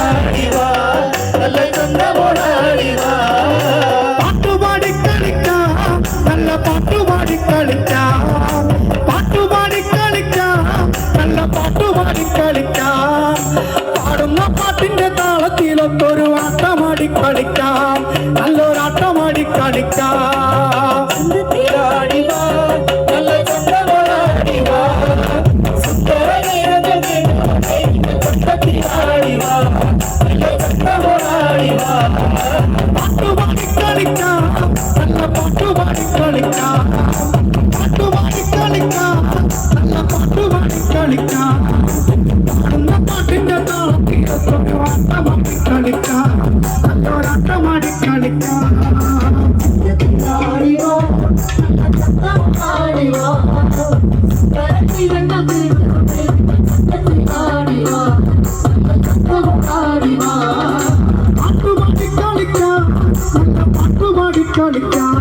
ഓടാടിവാ നല്ല ചന്തം ഓടാടിവാ പാട്ടുപാടി കളിക്കാം നല്ല പാട്ടുപാടി കളിക്കാം പാട്ടുപാടി കളിക്കാം നല്ല പാട്ടുപാടി കളിക്കാം പാടുന്ന പാട്ടിന്റെ താളത്തിലൊത്തൊരു ആട്ടമാടി കളിക്കാം നല്ലൊരാട്ടമാടി കളിക്കാം ഓടാടിവാ നല്ല ചന്തം ഓടാടിവാ സുന്ദര ആടിവാ നല്ല ചന്തം ഓടാടിവാ പാട്ടുപാടി കളിക്കാം നല്ല പാട്ടുപാടി കളിക്കാം പാട്ടുപാടി കളിക്കാം നല്ല പാട്ടുപാടി കളിക്കാം പാടുന്ന പാട്ടിന്റെ താളത്തിലൊത്തൊരു ആട്ടമാടി കളിക്കാം നല്ലൊരാട്ടമാടി കളിക്കാം പാട്ടുപാടി കളിക്കാം നല്ല പാട്ടുപാടി കളിക്കാം